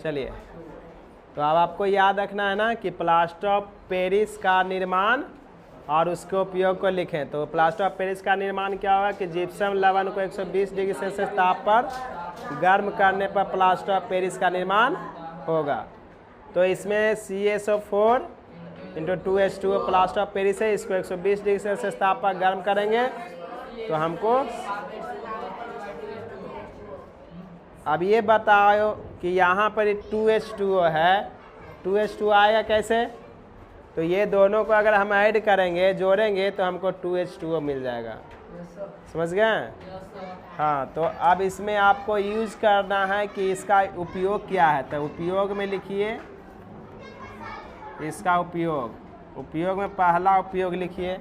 चलिए, तो अब आपको याद रखना है ना कि प्लास्टर ऑफ पेरिस का निर्माण और उसके उपयोग को लिखें। तो प्लास्टर ऑफ पेरिस का निर्माण क्या होगा कि जिप्सम लवण को 120 डिग्री सेल्सियस ताप पर गर्म करने पर प्लास्टर ऑफ पेरिस का निर्माण होगा। तो इसमें CaSO4 × 2H2O plaster of Paris है, इसको 120 डिग्री सेल्सियस ताप पर गर्म करेंगे तो हमको अब ये बताओ कि यहाँ पर 2H2O है, 2H2O आएगा कैसे? तो ये दोनों को अगर हम ऐड करेंगे, जोड़ेंगे तो हमको 2H2O मिल जाएगा। समझ गए? हाँ, तो अब इसमें आपको यूज करना है कि इसका उपयोग क्या है। तो उपयोग में लिखिए इसका उपयोग में पहला उपयोग लिखिए,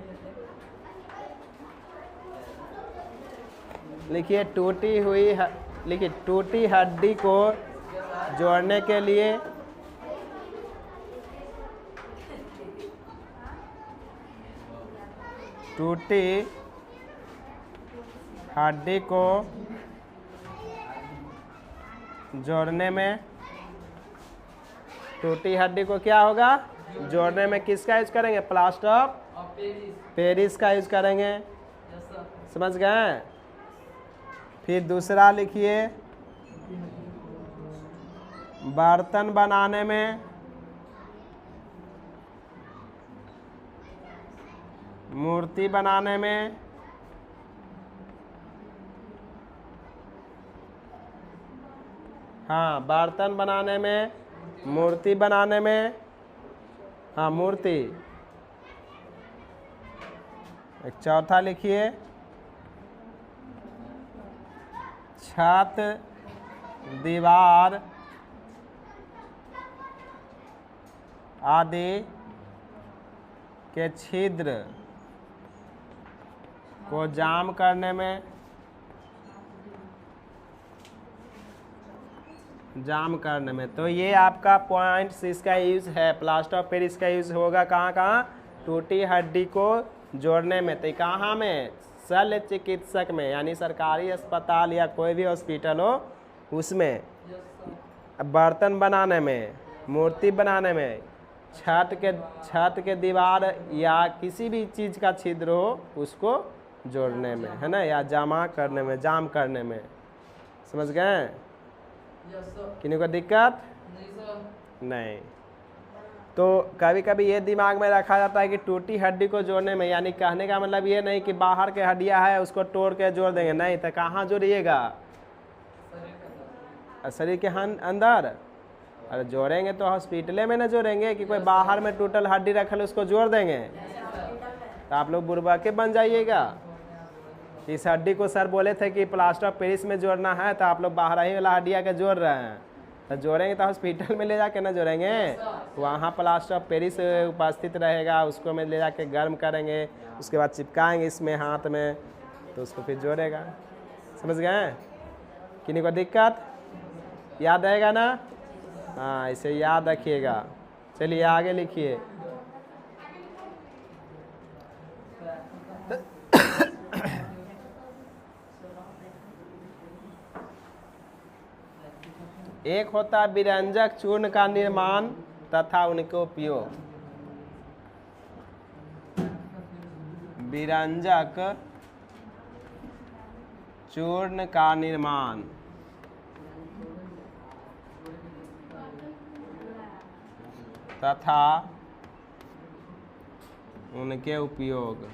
टूटी हड्डी को जोड़ने के लिए टूटी हड्डी को जोड़ने में, टूटी हड्डी को क्या होगा जोड़ने में किसका यूज करेंगे? प्लास्टर ऑफ पेरिस का यूज करेंगे। समझ गए? फिर दूसरा लिखिए, बर्तन बनाने में मूर्ति बनाने में हाँ, बर्तन बनाने में, मूर्ति बनाने में, हाँ मूर्ति। एक चौथा लिखिए, छत, दीवार आदि के छिद्र को जाम करने में, तो ये आपका पॉइंट्स इसका यूज है। प्लास्टर ऑफ पेरिस का यूज होगा कहाँ कहाँ? टूटी हड्डी को जोड़ने में। तो कहाँ में? शल्य चिकित्सक में, यानी सरकारी अस्पताल या कोई भी हॉस्पिटल हो उसमें, बर्तन बनाने में, मूर्ति बनाने में, छत के दीवार या किसी भी चीज़ का छिद्र हो उसको जोड़ने में, है ना, या जाम करने में। समझ गए? किन्हीं को दिक्कत नहीं? तो कभी कभी ये दिमाग में रखा जाता है कि टूटी हड्डी को जोड़ने में, यानी कहने का मतलब ये नहीं कि बाहर के हड्डियां है उसको तोड़ के जोड़ देंगे, नहीं। तो कहाँ जोड़िएगा? शरीर के अंदर। अरे जोड़ेंगे तो हॉस्पिटल में ना जोड़ेंगे कि कोई बाहर में टूटल हड्डी रखल उसको जोड़ देंगे। तो आप लोग बुरबा के बन जाइएगा। इस हड्डी को सर बोले थे कि प्लास्टर ऑफ पेरिस में जोड़ना है, तो आप लोग बाहर ही वाला हड्डिया के जोड़ रहे हैं। तो जोड़ेंगे तो हॉस्पिटल में ले जाके ना जोड़ेंगे, वहाँ प्लास्टर ऑफ पेरिस उपस्थित रहेगा, उसको में ले जाके गर्म करेंगे, उसके बाद चिपकाएंगे इसमें हाथ में, तो उसको फिर जोड़ेगा। समझ गए? किन्हीं को दिक्कत? याद रहेगा ना? हाँ, इसे याद रखिएगा। चलिए आगे लिखिए। एक होता है विरंजक चूर्ण का निर्माण तथा उनके उपयोग। विरंजक चूर्ण का निर्माण तथा उनके उपयोग।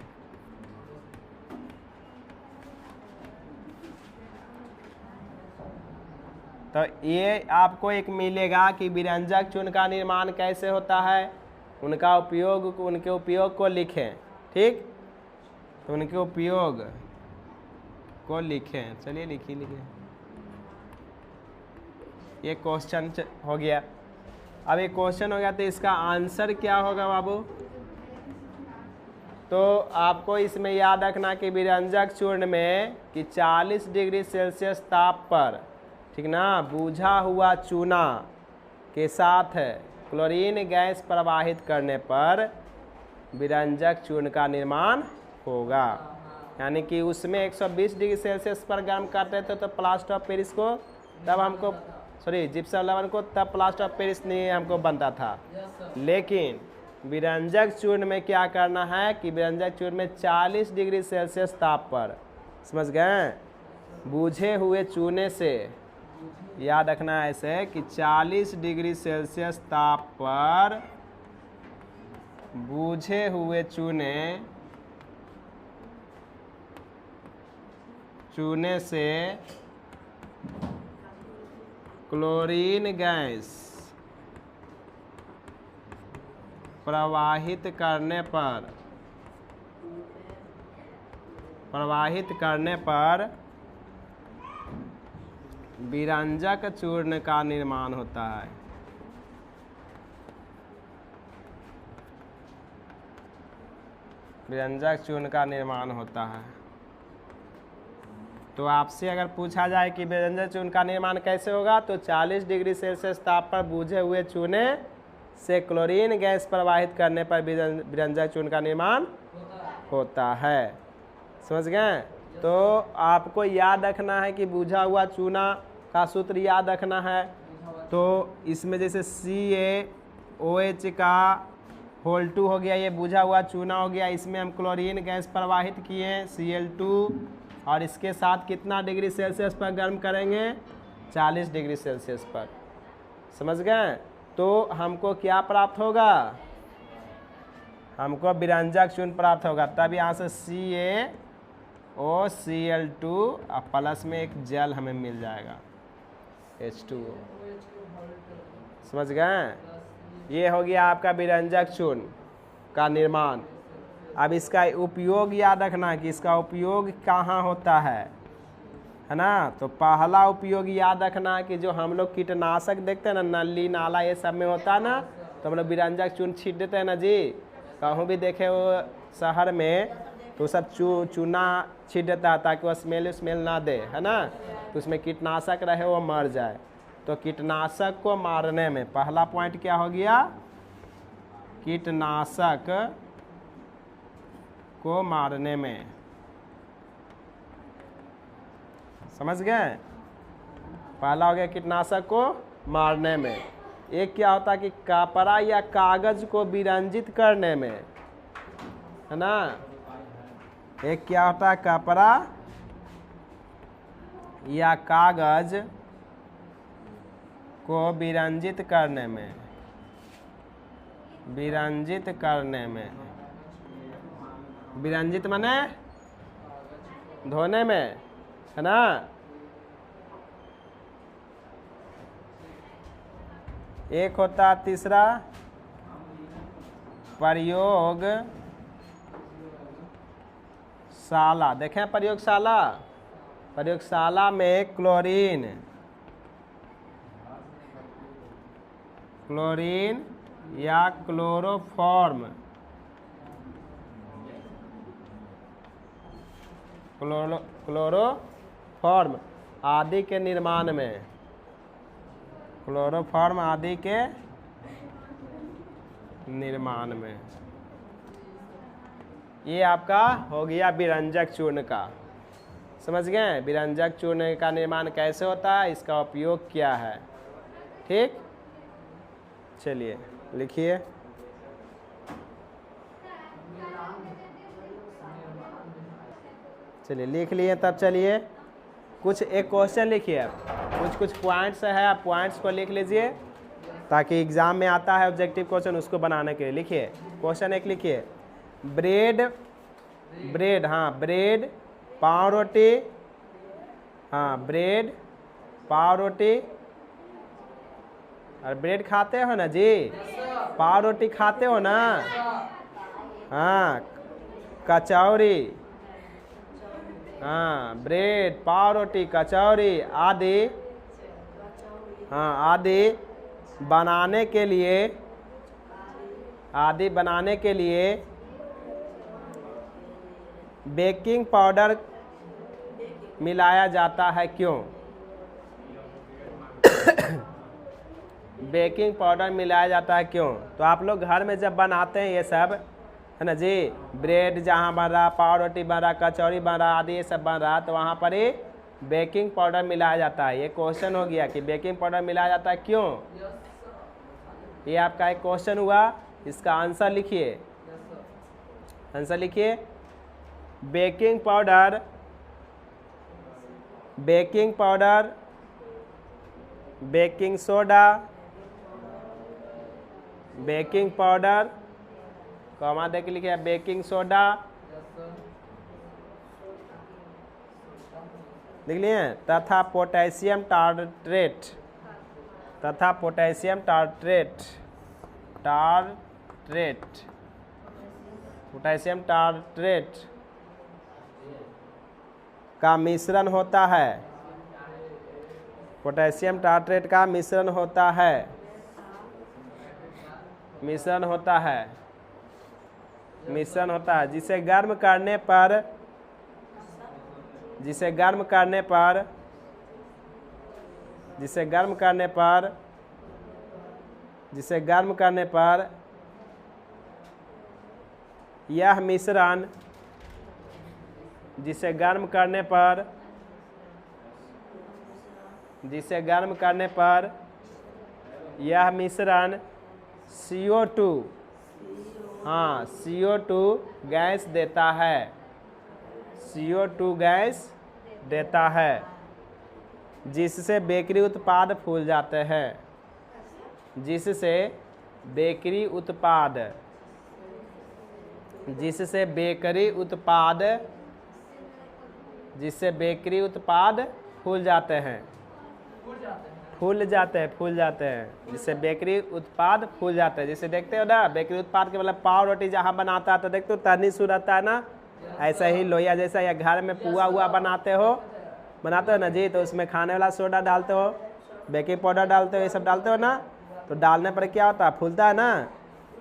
तो ये आपको एक मिलेगा कि विरंजक चूर्ण का निर्माण कैसे होता है, उनके उपयोग को लिखें। ठीक, तो उनके उपयोग को लिखें। चलिए लिखिए। ये क्वेश्चन हो गया। अब ये क्वेश्चन हो गया तो इसका आंसर क्या होगा बाबू? तो आपको इसमें याद रखना कि विरंजक चूर्ण में कि 40 डिग्री सेल्सियस ताप पर, ठीक ना, बुझा हुआ चूना के साथ क्लोरीन गैस प्रवाहित करने पर विरंजक चूर्ण का निर्माण होगा। यानी कि उसमें 120 डिग्री सेल्सियस पर गर्म करते थे तो प्लास्टर ऑफ पेरिस को, तब हमको सॉरी जिप्सम लवण को तब प्लास्टर ऑफ पेरिस नहीं हमको बनता था। लेकिन विरंजक चूर्ण में क्या करना है कि विरंजक चूर्ण में 40 डिग्री सेल्सियस ताप पर, समझ गए, बूझे हुए चूने से, याद रखना है ऐसे कि 40 डिग्री सेल्सियस ताप पर बूझे हुए चूने से क्लोरीन गैस प्रवाहित करने पर विरंजक चूर्ण का निर्माण होता है। विरंजक चूर्ण का निर्माण होता है। तो आपसे अगर पूछा जाए कि विरंजक चूर्ण का निर्माण कैसे होगा, तो 40 डिग्री सेल्सियस ताप पर बूझे हुए चूने से क्लोरीन गैस प्रवाहित करने पर विरंजक चूर्ण का निर्माण होता है। समझ गए? तो आपको याद रखना है कि बूझा हुआ चूना का सूत्र याद रखना है। तो इसमें जैसे CaOH का होल 2 हो गया, ये बूझा हुआ चूना हो गया, इसमें हम क्लोरीन गैस प्रवाहित किए Cl2, और इसके साथ कितना डिग्री सेल्सियस पर गर्म करेंगे, 40 डिग्री सेल्सियस पर। समझ गए? तो हमको क्या प्राप्त होगा, हमको विरंजक चूर्ण प्राप्त होगा। तब यहाँ से CaOCl2 और प्लस में एक जल हमें मिल जाएगा H2O। समझ गए? ये हो गया आपका विरंजक चूर्ण का निर्माण। अब इसका उपयोग याद रखना कि इसका उपयोग कहाँ होता है ना। तो पहला उपयोग याद रखना कि जो हम लोग कीटनाशक देखते हैं ना, नली नाला ये सब में होता है ना, तो हम लोग विरंजक चूर्ण छीट देते हैं ना जी। कहूँ भी देखे वो शहर में तो सब चूना छीट देता है ताकि वो स्मेल ना दे, है ना। तो उसमें कीटनाशक रहे वो मर जाए। तो कीटनाशक को मारने में पहला पॉइंट क्या हो गया, कीटनाशक को मारने में। समझ गए? पहला हो गया कीटनाशक को मारने में। एक क्या होता है कि कपड़ा या कागज को विरंजित करने में, है ना। एक क्या होता है, कपड़ा या कागज को विरंजित करने में, विरंजित करने में, विरंजित माने धोने में, है ना। एक होता तीसरा प्रयोगशाला। देखें प्रयोगशाला, प्रयोगशाला में क्लोरीन या क्लोरोफॉर्म आदि के निर्माण में, क्लोरोफॉर्म आदि के निर्माण में। ये आपका हो गया विरंजक चूर्ण का। समझ गए? विरंजक चूर्ण का निर्माण कैसे होता है, इसका उपयोग क्या है। ठीक, चलिए लिखिए। चलिए लिख लिए, तब चलिए कुछ एक क्वेश्चन लिखिए। कुछ पॉइंट्स है, आप पॉइंट्स को लिख लीजिए ताकि एग्जाम में आता है ऑब्जेक्टिव क्वेश्चन, उसको बनाने के लिए लिखिए। क्वेश्चन एक लिखिए, ब्रेड, ब्रेड पाव रोटी, ब्रेड पाव रोटी, और ब्रेड खाते हो ना जी, पाव रोटी खाते हो ना, कचौरी, ब्रेड पाव रोटी कचौरी आदि बनाने के लिए बेकिंग पाउडर मिलाया जाता है, क्यों। बेकिंग पाउडर मिलाया जाता है क्यों। तो आप लोग घर में जब बनाते हैं ये सब, है ना जी, ब्रेड जहाँ बन रहा, पाव रोटी बन रहा, कचौरी बन रहा आदि ये सब बन रहा, तो वहाँ पर ही बेकिंग पाउडर मिलाया जाता है? ये क्वेश्चन हो गया कि बेकिंग पाउडर मिलाया जाता है, क्यों? ये आपका एक क्वेश्चन हुआ, इसका आंसर लिखिए। आंसर लिखिए। Baking powder, baking powder, baking soda, baking powder, comma दे के लिखिए बेकिंग सोडा, लिख लिए, तथा पोटेशियम टार्ट्रेट, तथा पोटेशियम टार्ट्रेट, पोटेशियम टार्ट्रेट का मिश्रण होता है। पोटेशियम टार्ट्रेट का मिश्रण होता है, मिश्रण होता है, मिश्रण होता है, जिसे गर्म करने पर, जिसे गर्म करने पर, जिसे गर्म करने पर, जिसे गर्म करने पर यह मिश्रण, जिसे गर्म करने पर, जिसे गर्म करने पर यह मिश्रण CO2, हाँ CO2 गैस देता है, CO2 गैस देता है, जिससे बेकरी उत्पाद फूल जाते हैं, जिससे बेकरी उत्पाद, जिससे बेकरी उत्पाद, जिससे बेकरी उत्पाद फूल जाते हैं, फूल जाते हैं, फूल जाते हैं, जिससे बेकरी उत्पाद फूल जाते हैं। जैसे देखते हो ना, बेकरी उत्पाद के मतलब पाव रोटी जहाँ बनाता है तो देखते हो तनी सी रहता है ना, ऐसा ही लोहिया जैसा, या घर में पुआ हुआ बनाते हो ना जी, तो उसमें खाने वाला सोडा डालते हो, बेकिंग पाउडर डालते हो, ये सब डालते हो ना, तो डालने पर क्या होता है, फूलता है ना।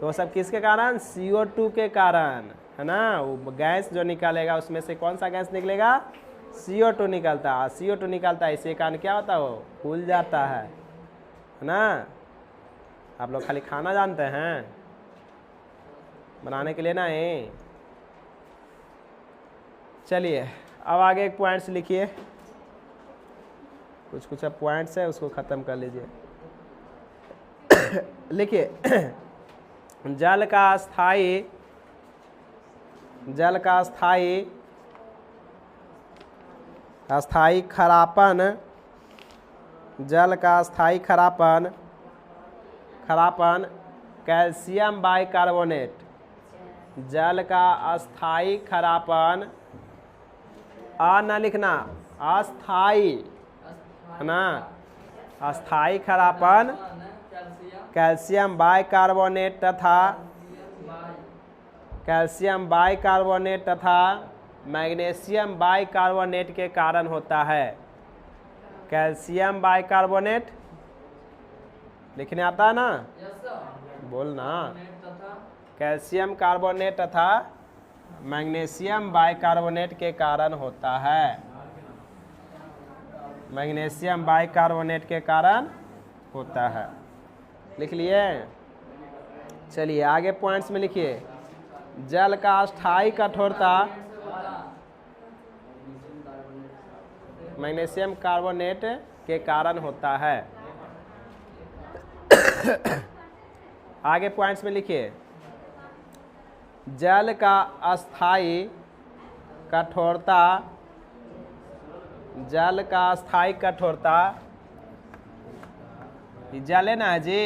तो वो सब किसके कारण? CO2 के कारण, है ना। वो गैस जो निकालेगा उसमें से कौन सा गैस निकलेगा? CO2 निकलता है, CO2 निकलता है, इसी कारण क्या होता है, वो फूल जाता है ना। आप लोग खाली खाना जानते हैं, बनाने के लिए ना ही। चलिए अब आगे एक पॉइंट्स लिखिए, कुछ कुछ अब पॉइंट्स है उसको ख़त्म कर लीजिए। लिखिए, जल का स्थायी, जल का स्थायी, स्थायी खरापन, जल का स्थायी खरापन, खरापन कैल्शियम बाइकार्बोनेट, जल का अस्थायी खरापन, आ ना लिखना, अस्थायी, है ना, अस्थायी खरापन कैल्शियम बाइकार्बोनेट तथा, कैल्शियम बाइकार्बोनेट तथा मैग्नीशियम बाइकार्बोनेट के कारण होता है। कैल्शियम बाइकार्बोनेट लिखने आता है ना, बोलना, कैल्शियम कार्बोनेट तथा मैग्नीशियम बाइकार्बोनेट के कारण होता है, मैग्नीशियम बाइकार्बोनेट के कारण होता है। लिख लिए। चलिए आगे पॉइंट्स में लिखिए, जल का अस्थायी कठोरता मैग्नीशियम कार्बोनेट के कारण होता है। आगे पॉइंट्स में लिखिए, जल का अस्थायी कठोरता, जल का अस्थायी कठोरता, ये जल है ना जी,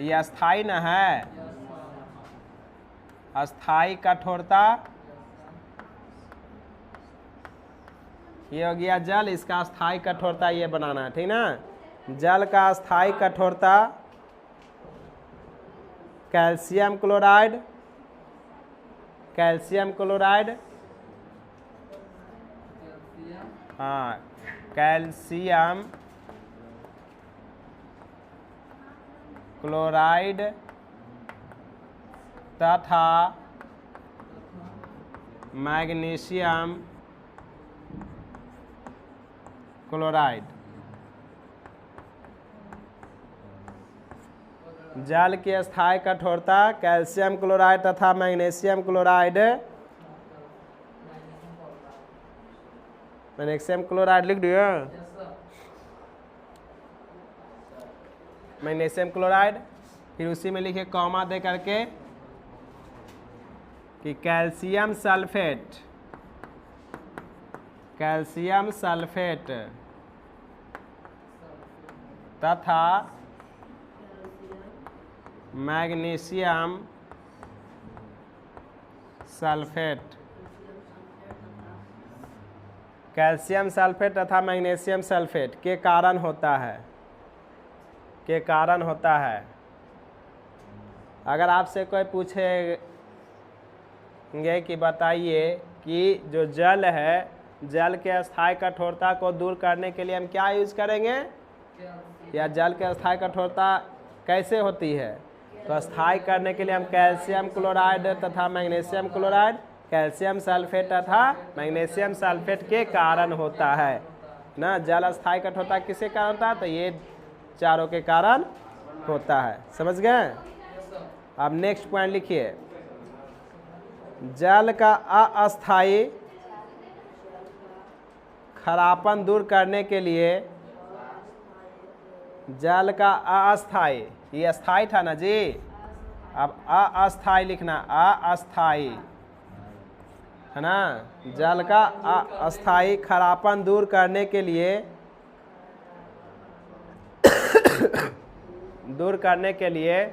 ये अस्थायी ना है, अस्थायी कठोरता, ये हो गया जल, इसका अस्थायी कठोरता ये बनाना है, ठीक ना। जल का अस्थायी कठोरता कैल्शियम क्लोराइड, कैल्शियम क्लोराइड, हाँ कैल्शियम क्लोराइड तथा मैग्नीशियम क्लोराइड। जल की अस्थायी कठोरता कैल्शियम क्लोराइड तथा मैग्नीशियम क्लोराइड, मैग्नीशियम क्लोराइड लिख दिया, मैग्नीशियम क्लोराइड। फिर उसी में लिखे कॉमा दे करके कि कैल्शियम सल्फेट, कैल्शियम सल्फेट तथा मैग्नीशियम सल्फेट, कैल्शियम सल्फेट तथा मैग्नीशियम सल्फेट के कारण होता है, के कारण होता है। अगर आपसे कोई पूछेंगे कि बताइए कि जो जल है, जल के अस्थायी कठोरता को दूर करने के लिए हम क्या यूज करेंगे, या जल के अस्थायी कठोरता कैसे होती है, तो अस्थायी करने के लिए हम कैल्शियम क्लोराइड तथा मैग्नीशियम क्लोराइड, कैल्शियम सल्फेट तथा मैग्नीशियम सल्फेट के कारण होता है ना। जल अस्थायी कठोरता किसके कारण होता है, तो ये चारों के कारण होता है। समझ गए। अब नेक्स्ट पॉइंट लिखिए, जल का अस्थायी खरापन दूर करने के लिए, जल का अस्थायी, ये अस्थायी था ना जी, अब अस्थायी लिखना, अस्थायी है ना। जल का अस्थायी खरापन दूर करने के लिए दूर करने के लिए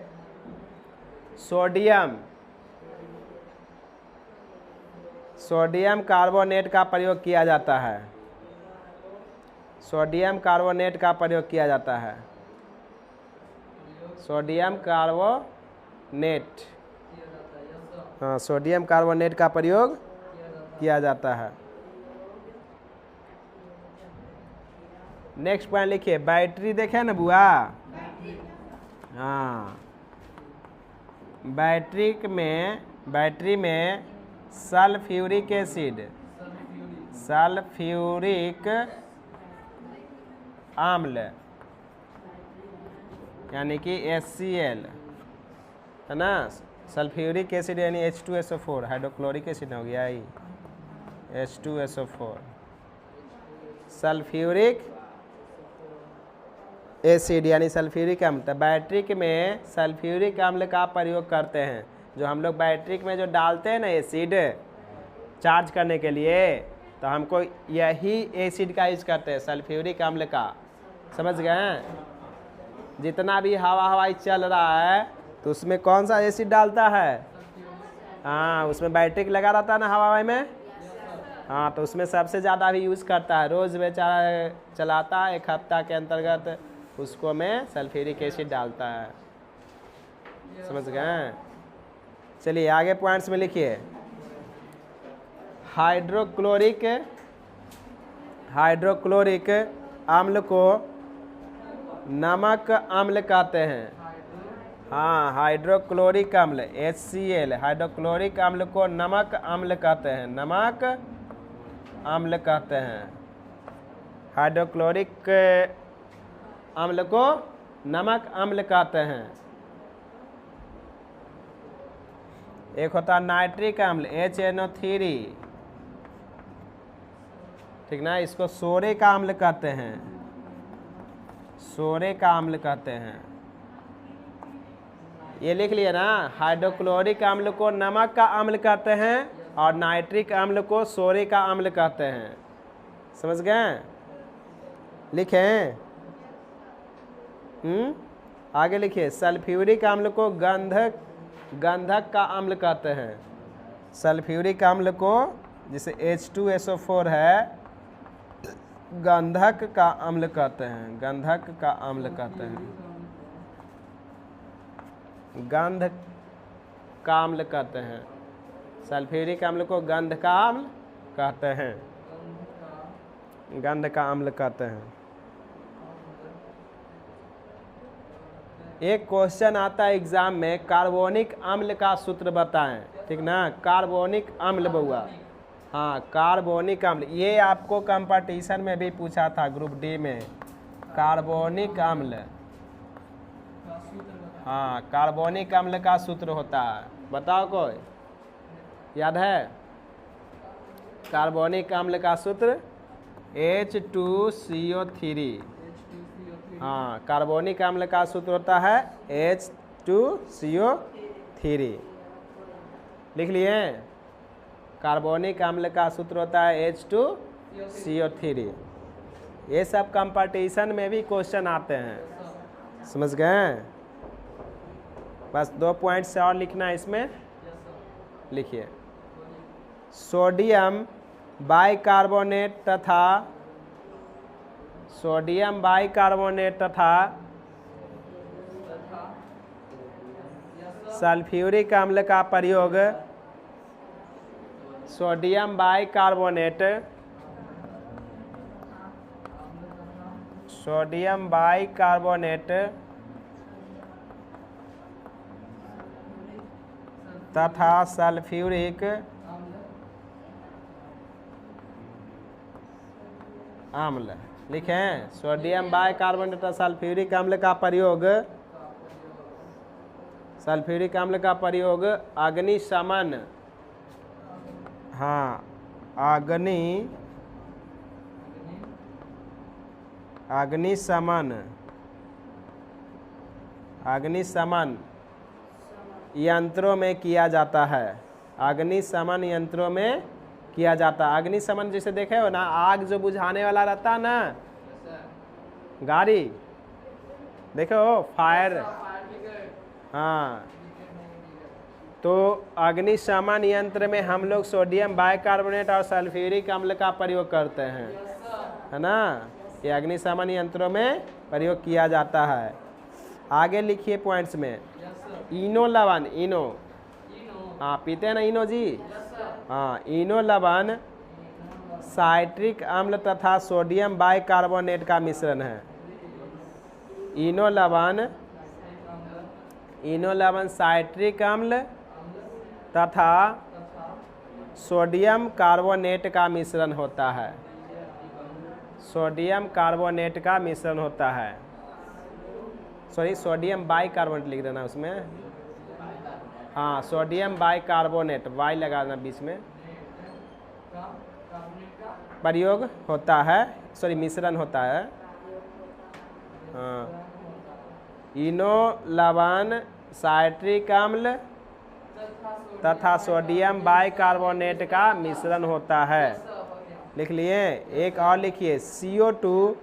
सोडियम कार्बोनेट का प्रयोग किया जाता है, सोडियम कार्बोनेट का प्रयोग किया जाता है, सोडियम कार्बोनेट, हाँ सोडियम कार्बोनेट का प्रयोग किया जाता है। नेक्स्ट पॉइंट लिखिए, बैटरी देखे ना बुआ, हाँ बैटरी में सल्फ्यूरिक एसिड, सल्फ्यूरिक आम्ल यानी कि HCl है ना, सल्फ्यूरिक एसिड यानी H2SO4, हाइड्रोक्लोरिक एसिड हो गया ही H2SO4, सल्फ्यूरिक एसिड यानी सल्फ्यूरिक अम्ल। तो बैटरी में सल्फ्यूरिक अम्ल का प्रयोग करते हैं, जो हम लोग बैटरी में जो डालते हैं ना एसिड चार्ज करने के लिए, तो हमको यही एसिड का यूज करते हैं, सल्फ्यूरिक अम्ल का। समझ गए। जितना भी हवाई चल रहा है तो उसमें कौन सा एसिड डालता है, हाँ उसमें बैटरी लगा रहता है ना हवा में, हाँ तो उसमें सबसे ज़्यादा भी यूज़ करता है, रोज़ बेचारा चलाता है, एक हफ्ता के अंतर्गत उसको में सल्फ्यूरिक एसिड डालता है। समझ गए। चलिए आगे पॉइंट्स में लिखिए, हाइड्रोक्लोरिक अम्ल को नमक अम्ल कहते हैं, हाँ हाइड्रोक्लोरिक अम्ल HCl, हाइड्रोक्लोरिक अम्ल को नमक अम्ल कहते हैं, नमक अम्ल कहते हैं, हाइड्रोक्लोरिक अम्ल को नमक अम्ल कहते हैं। एक होता है नाइट्रिक अम्ल HNO3, ठीक ना, इसको सोरे का अम्ल कहते हैं, सोरे का अम्ल कहते हैं। ये लिख लिया ना, हाइड्रोक्लोरिक अम्ल को नमक का अम्ल कहते हैं और नाइट्रिक अम्ल को सोरे का अम्ल कहते हैं। समझ गए। लिखें। आगे लिखिए, सल्फ्यूरिक अम्ल को गंधक का अम्ल कहते हैं, सल्फ्यूरिक अम्ल को जिसे H2SO4 है गंधक का अम्ल कहते हैं, गंधक का अम्ल कहते हैं, गंध का अम्ल कहते हैं, सल्फ्यूरिक अम्ल को गंध का अम्ल कहते हैं, गंध का अम्ल कहते हैं। एक क्वेश्चन आता है एग्जाम में, कार्बोनिक अम्ल का सूत्र बताएं, ठीक ना, कार्बोनिक अम्ल बउआ, हाँ कार्बोनिक अम्ल, ये आपको कंपटीशन में भी पूछा था ग्रुप डी में, कार्बोनिक अम्ल, हाँ कार्बोनिक अम्ल का सूत्र होता है, बताओ कोई याद है कार्बोनिक अम्ल का सूत्र, H2CO3। हाँ, कार्बोनिक अम्ल का सूत्र होता है H2CO3। लिख लिए? कार्बोनिक अम्ल का सूत्र होता है H2CO3। ये सब कंपटीशन में भी क्वेश्चन आते हैं, समझ गए? बस 2 पॉइंट से और लिखना है इसमें। लिखिए, सोडियम बाइकार्बोनेट तथा सल्फ्यूरिक अम्ल का प्रयोग सोडियम बाइकार्बोनेट तथा सल्फ्यूरिक अम्ल। लिखें, सोडियम बाइकार्बोनेट तथा सल्फ्यूरिक अम्ल का प्रयोग अग्निशमन, हाँ, अग्निशमन यंत्रों में किया जाता है। अग्निशमन यंत्रों में किया जाता है। अग्निशमन जैसे देखे हो ना, आग जो बुझाने वाला रहता है ना, गाड़ी देखे हो, फायर, हाँ, तो अग्निशमन यंत्र में हम लोग सोडियम बाइकार्बोनेट और सल्फ्यूरिक अम्ल का प्रयोग करते हैं, है ना। ये अग्निशमन यंत्रों में प्रयोग किया जाता है। आगे लिखिए पॉइंट्स में, इनो लवण, इनो, हाँ, पीते हैं ना इनो जी, हाँ, इनो लवण साइट्रिक अम्ल तथा सोडियम बाइकार्बोनेट का मिश्रण है। इनो लवण साइट्रिक अम्ल तथा सोडियम कार्बोनेट का मिश्रण होता है। सोडियम कार्बोनेट का मिश्रण होता है, सॉरी, सोडियम बाइकार्बोनेट लिख देना उसमें, हाँ, सोडियम बाइकार्बोनेट, वाई लगाना बीच में, प्रयोग होता है, सॉरी, मिश्रण होता है। हाँ, इनो लवण साइट्रिक अम्ल तथा सोडियम बाइकार्बोनेट का मिश्रण होता है। लिख लिए? एक और लिखिए, CO2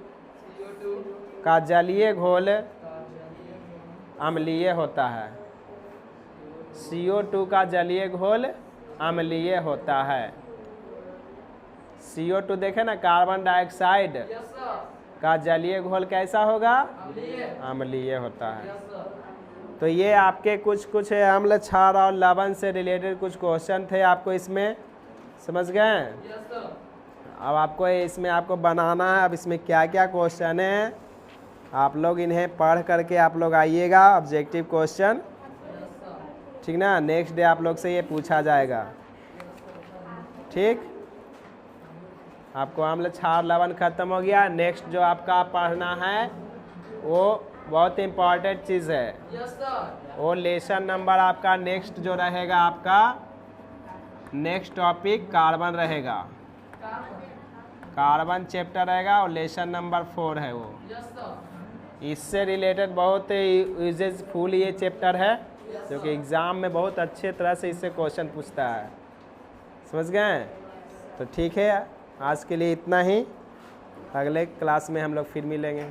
का जलीय घोल अम्लीय होता है। CO2 का जलीय घोल अम्लीय होता है। CO2 देखे ना, कार्बन डाइऑक्साइड का जलीय घोल कैसा होगा? अम्लीय होता है। तो ये आपके कुछ अम्ल, क्षार और लवण से रिलेटेड कुछ क्वेश्चन थे आपको इसमें, समझ गए? अब आपको इसमें आपको बनाना है, अब इसमें क्या क्या क्वेश्चन है आप लोग इन्हें पढ़ करके आप लोग आइएगा, ऑब्जेक्टिव क्वेश्चन, ठीक ना। नेक्स्ट डे आप लोग से ये पूछा जाएगा, ठीक। आपको अम्ल, क्षार, लवण खत्म हो गया। नेक्स्ट जो आपका पढ़ना है वो बहुत इम्पॉर्टेंट चीज़ है, वो लेसन नंबर आपका नेक्स्ट जो रहेगा, आपका नेक्स्ट टॉपिक कार्बन रहेगा, कार्बन चैप्टर रहेगा और लेसन नंबर 4 है वो। इससे रिलेटेड बहुत यूजेसफुल ये चैप्टर है, जो कि एग्ज़ाम में बहुत अच्छे तरह से इससे क्वेश्चन पूछता है, समझ गए? तो ठीक है, आज के लिए इतना ही, अगले क्लास में हम लोग फिर मिलेंगे।